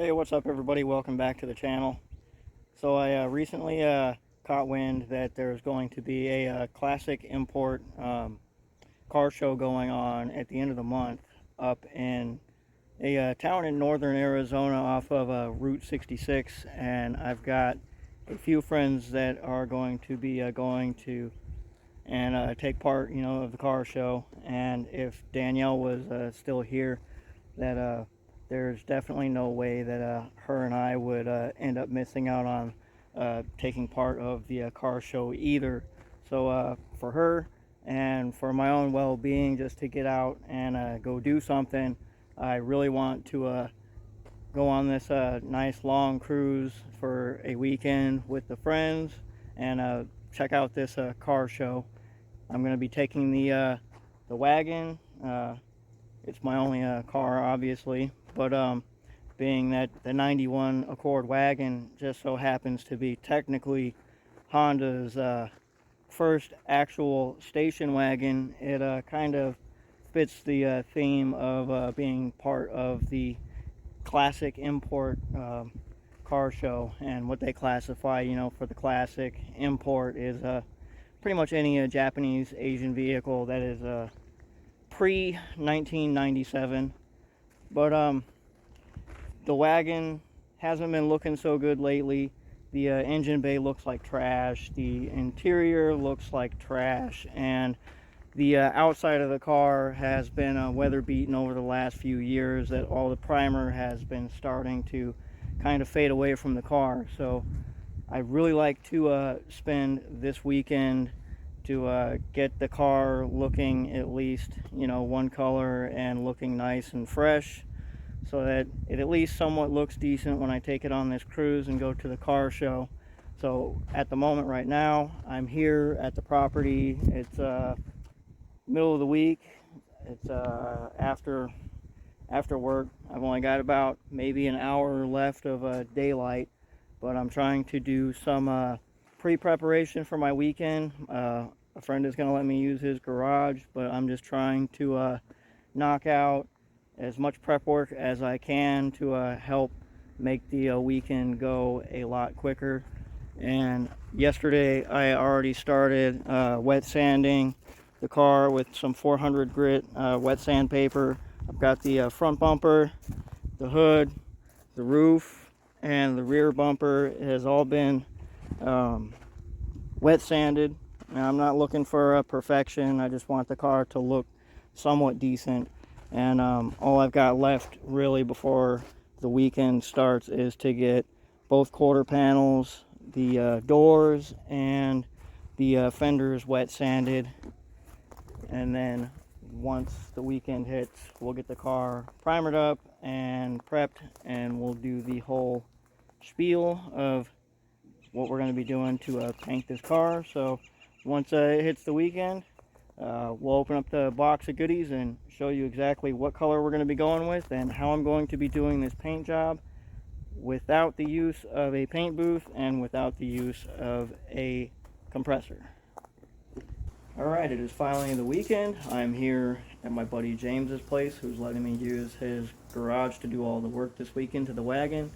Hey, what's up everybody? Welcome back to the channel. So I recently caught wind that there's going to be a classic import car show going on at the end of the month up in a town in northern Arizona off of Route 66, and I've got a few friends that are going to be going to and take part, of the car show. And if Danielle was still here, that there's definitely no way that her and I would end up missing out on taking part of the car show either. So for her and for my own well-being, just to get out and go do something, I really want to go on this nice long cruise for a weekend with the friends and check out this car show. I'm going to be taking the wagon. It's my only car, obviously, but being that the 91 Accord wagon just so happens to be technically Honda's first actual station wagon, it kind of fits the theme of being part of the classic import car show. And what they classify, for the classic import is pretty much any Japanese Asian vehicle that is pre 1997. But the wagon hasn't been looking so good lately. The engine bay looks like trash, the interior looks like trash, and the outside of the car has been weather beaten over the last few years, that all the primer has been starting to kind of fade away from the car. So I really like to spend this weekend to get the car looking at least, one color and looking nice and fresh, so that it at least somewhat looks decent when I take it on this cruise and go to the car show. So at the moment right now, I'm here at the property. It's middle of the week. It's after work. I've only got about maybe an hour left of daylight, but I'm trying to do some pre-preparation for my weekend. A friend is going to let me use his garage, but I'm just trying to knock out as much prep work as I can to help make the weekend go a lot quicker. And yesterday I already started wet sanding the car with some 400 grit wet sandpaper. I've got the front bumper, the hood, the roof, and the rear bumper. It has all been wet sanded. Now, I'm not looking for perfection. I just want the car to look somewhat decent. And all I've got left really before the weekend starts is to get both quarter panels, the doors, and the fenders wet sanded. And then once the weekend hits, we'll get the car primered up and prepped, and we'll do the whole spiel of what we're going to be doing to paint this car. So once it hits the weekend, we'll open up the box of goodies and show you exactly what color we're going to be going with and how I'm going to be doing this paint job without the use of a paint booth and without the use of a compressor. Alright, it is finally the weekend. I'm here at my buddy James's place, who's letting me use his garage to do all the work this weekend to the wagon.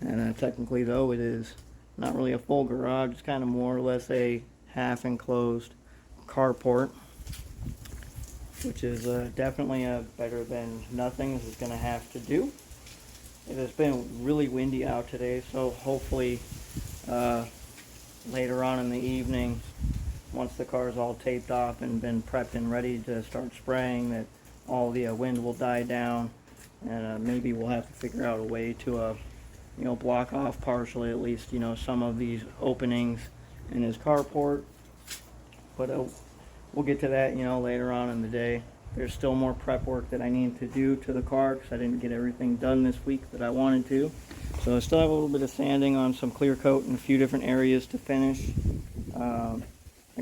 And technically, though, it is not really a full garage. It's kind of more or less a half enclosed carport, which is definitely better than nothing. This is going to have to do. It has been really windy out today, so hopefully later on in the evening, once the car is all taped off and been prepped and ready to start spraying, that all the wind will die down, and maybe we'll have to figure out a way to block off partially at least, some of these openings in his carport. But we'll get to that, later on in the day. There's still more prep work that I need to do to the car because I didn't get everything done this week that I wanted to. So I still have a little bit of sanding on some clear coat in a few different areas to finish. I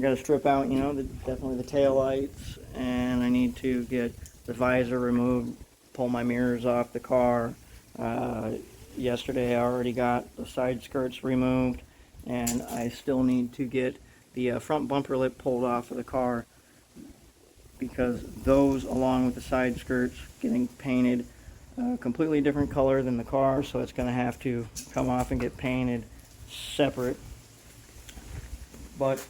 got to strip out, definitely the tail lights, and I need to get the visor removed, pull my mirrors off the car. Yesterday I already got the side skirts removed, and I still need to get the front bumper lip pulled off of the car, because those, along with the side skirts getting painted, a completely different color than the car, so it's going to have to come off and get painted separate. But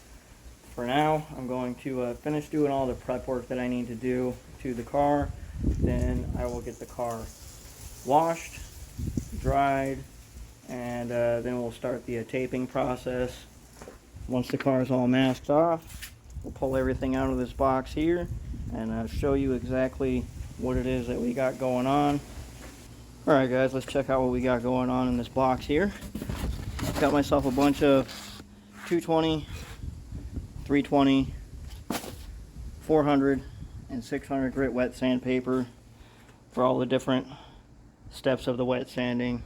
for now, I'm going to finish doing all the prep work that I need to do to the car. Then I will get the car washed, dried, and then we'll start the taping process. Once the car is all masked off, we'll pull everything out of this box here and show you exactly what it is that we got going on. Alright guys, let's check out what we got going on in this box here. Got myself a bunch of 220, 320, 400, and 600 grit wet sandpaper for all the different steps of the wet sanding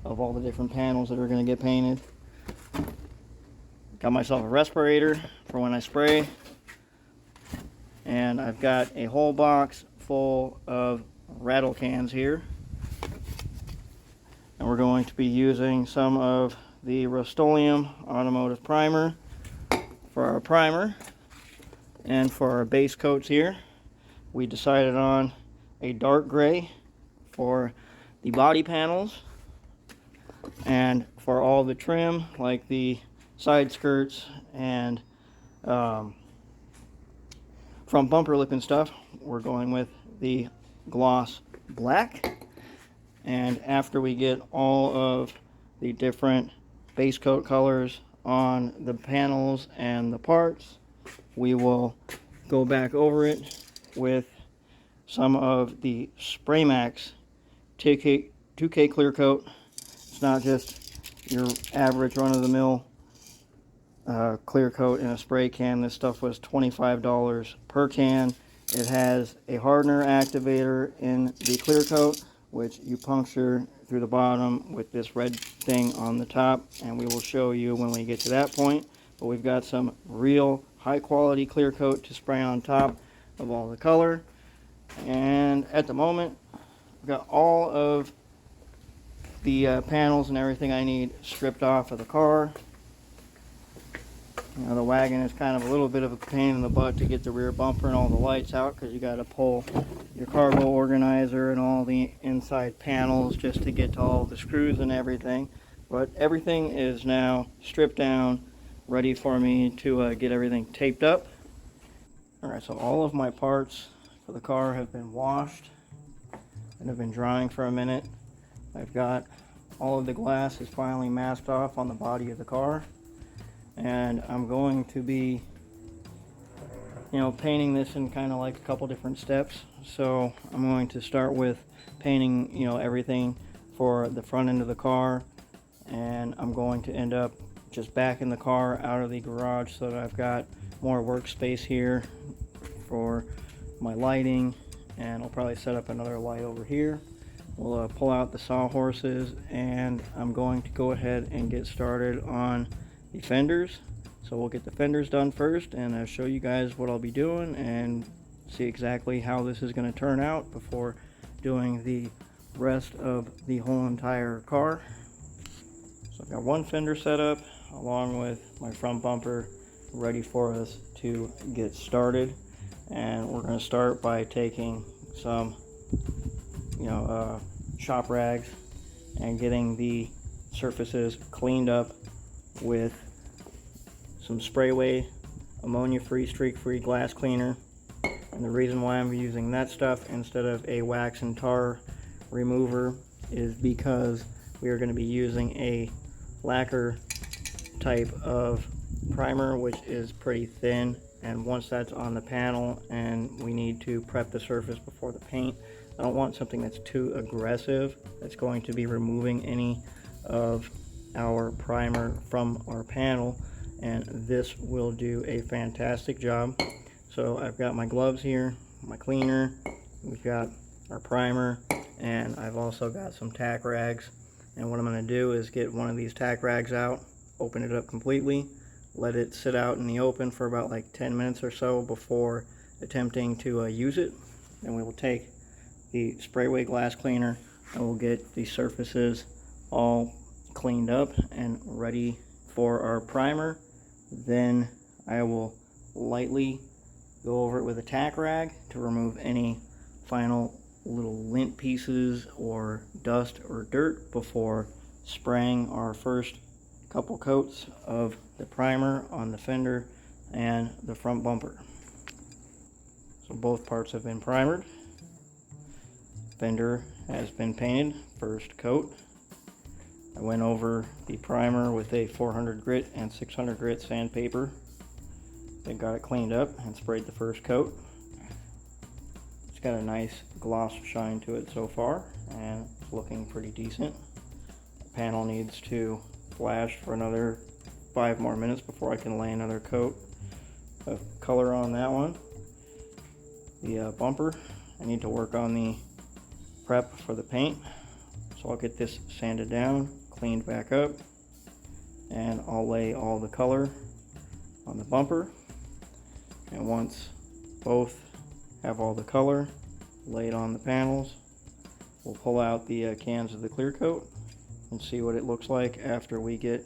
of all the different panels that are going to get painted. Got myself a respirator for when I spray, and I've got a whole box full of rattle cans here, and we're going to be using some of the Rust-Oleum automotive primer for our primer. And for our base coats here, we decided on a dark gray for the body panels, and for all the trim like the side skirts and front bumper lip and stuff, we're going with the gloss black. And after we get all of the different base coat colors on the panels and the parts, we will go back over it with some of the Spray Max 2K clear coat. It's not just your average run-of-the-mill clear coat in a spray can. This stuff was $25 per can. It has a hardener activator in the clear coat, which you puncture through the bottom with this red thing on the top, and we will show you when we get to that point. But we've got some real high quality clear coat to spray on top of all the color. And at the moment, I've got all of the panels and everything I need stripped off of the car. You know, the wagon is kind of a little bit of a pain in the butt to get the rear bumper and all the lights out, because you got to pull your cargo organizer and all the inside panels just to get to all the screws and everything. But everything is now stripped down, ready for me to get everything taped up. Alright, so all of my parts for the car have been washed and have been drying for a minute. I've got all of the glass is finally masked off on the body of the car, and I'm going to be, you know, painting this in kind of like a couple different steps. So I'm going to start with painting, you know, everything for the front end of the car, and I'm going to end up just backing the car out of the garage so that I've got more workspace here for my lighting, and I'll probably set up another light over here. We'll pull out the sawhorses, and I'm going to go ahead and get started on the fenders. So we'll get the fenders done first and show you guys what I'll be doing and see exactly how this is going to turn out before doing the rest of the whole entire car. So I've got one fender set up along with my front bumper ready for us to get started, and we're going to start by taking some shop rags and getting the surfaces cleaned up with some spray-away ammonia-free, streak-free glass cleaner. And the reason why I'm using that stuff instead of a wax and tar remover is because we are going to be using a lacquer type of primer, which is pretty thin, and once that's on the panel and we need to prep the surface before the paint, I don't want something that's too aggressive that's going to be removing any of our primer from our panel, and this will do a fantastic job. So I've got my gloves here, my cleaner, we've got our primer, and I've also got some tack rags. And what I'm going to do is get one of these tack rags out, open it up completely, let it sit out in the open for about like 10 minutes or so before attempting to use it. Then we will take the spray-away glass cleaner and we'll get the surfaces all cleaned up and ready for our primer. Then I will lightly go over it with a tack rag to remove any final little lint pieces or dust or dirt before spraying our first couple coats of the primer on the fender and the front bumper. So both parts have been primered. Fender has been painted, first coat. I went over the primer with a 400 grit and 600 grit sandpaper. Then got it cleaned up and sprayed the first coat. It's got a nice gloss shine to it so far, and it's looking pretty decent. The panel needs to flash for another 5 more minutes before I can lay another coat of color on that one. The bumper, I need to work on the prep for the paint, so I'll get this sanded down, cleaned back up, and I'll lay all the color on the bumper. And once both have all the color laid on the panels, we'll pull out the cans of the clear coat and see what it looks like after we get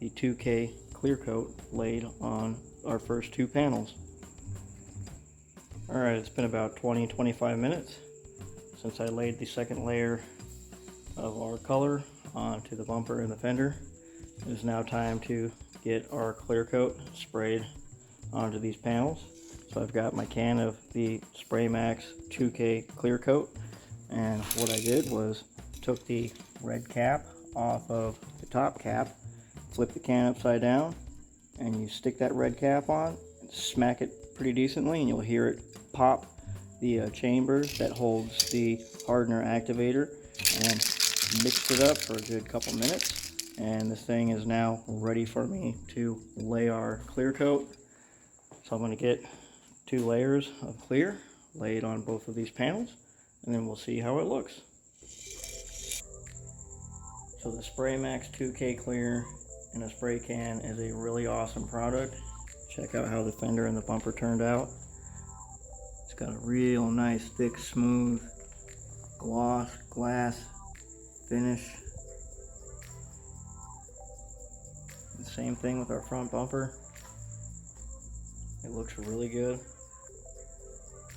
the 2K clear coat laid on our first 2 panels. Alright, it's been about 20-25 minutes since I laid the second layer of our color onto the bumper and the fender. It is now time to get our clear coat sprayed onto these panels. So I've got my can of the Spray Max 2K clear coat, and what I did was took the red cap off of the top cap, flip the can upside down, and you stick that red cap on, smack it pretty decently, and you'll hear it pop the chamber that holds the hardener activator, and mix it up for a good couple minutes. And this thing is now ready for me to lay our clear coat. So I'm going to get 2 layers of clear laid on both of these panels, and then we'll see how it looks. So the Spray Max 2K clear in a spray can is a really awesome product. Check out how the fender and the bumper turned out. It's got a real nice, thick, smooth glass finish. And same thing with our front bumper. It looks really good.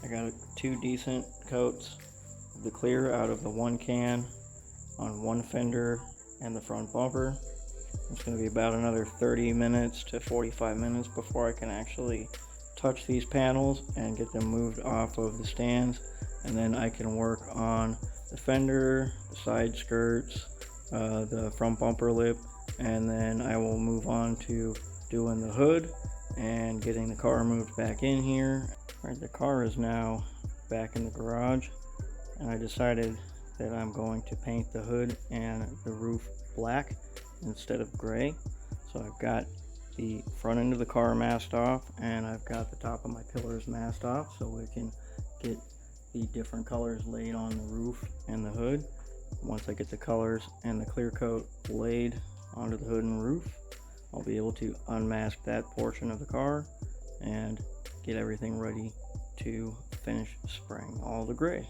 I got 2 decent coats of the clear out of the 1 can on 1 fender and the front bumper. It's going to be about another 30 minutes to 45 minutes before I can actually touch these panels and get them moved off of the stands, and then I can work on the fender, the side skirts, the front bumper lip, and then I will move on to doing the hood and getting the car moved back in here. Alright, the car is now back in the garage, and I decided that I'm going to paint the hood and the roof black instead of gray. So I've got the front end of the car masked off, and I've got the top of my pillars masked off, so we can get the different colors laid on the roof and the hood. Once I get the colors and the clear coat laid onto the hood and roof, I'll be able to unmask that portion of the car and get everything ready to finish spraying all the gray.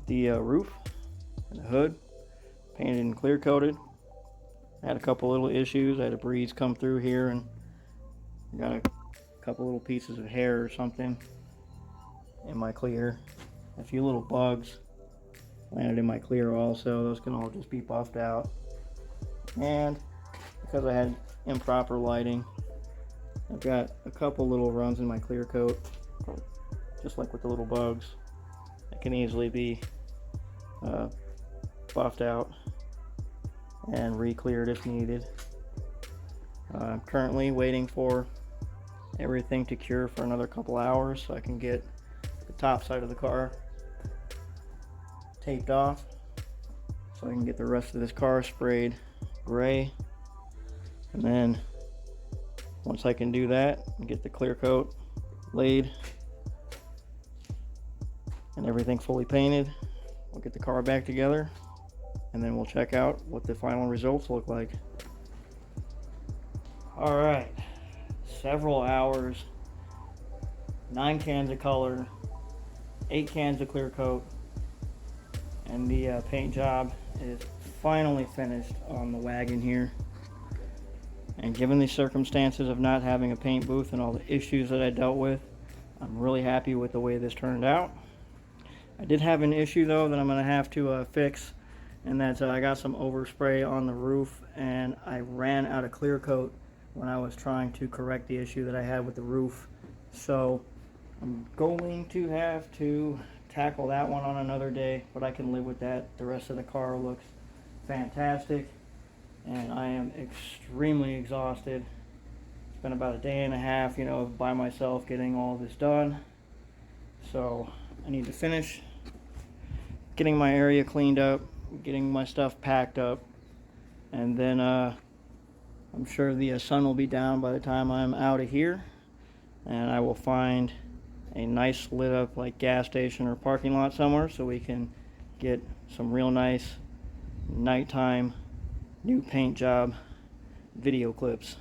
The roof and the hood painted and clear coated. I had a couple little issues. I had a breeze come through here and got a couple little pieces of hair or something in my clear. A few little bugs landed in my clear also. Those can all just be buffed out. And because I had improper lighting, I've got a couple little runs in my clear coat, just like with the little bugs. It can easily be buffed out and re-cleared if needed. I'm currently waiting for everything to cure for another couple hours so I can get the top side of the car taped off, so I can get the rest of this car sprayed gray. And then once I can do that and get the clear coat laid and everything fully painted, we'll get the car back together, and then we'll check out what the final results look like. All right, several hours, 9 cans of color, 8 cans of clear coat, and the paint job is finally finished on the wagon here. And given the circumstances of not having a paint booth and all the issues that I dealt with, I'm really happy with the way this turned out. I did have an issue though that I'm going to have to fix, and that's I got some overspray on the roof and I ran out of clear coat when I was trying to correct the issue that I had with the roof. So I'm going to have to tackle that one on another day, but I can live with that. The rest of the car looks fantastic, and I am extremely exhausted. It's been about a day and a half, by myself getting all this done. So I need to finish getting my area cleaned up, getting my stuff packed up, and then I'm sure the sun will be down by the time I'm out of here, and I will find a nice lit up like gas station or parking lot somewhere so we can get some real nice nighttime new paint job video clips.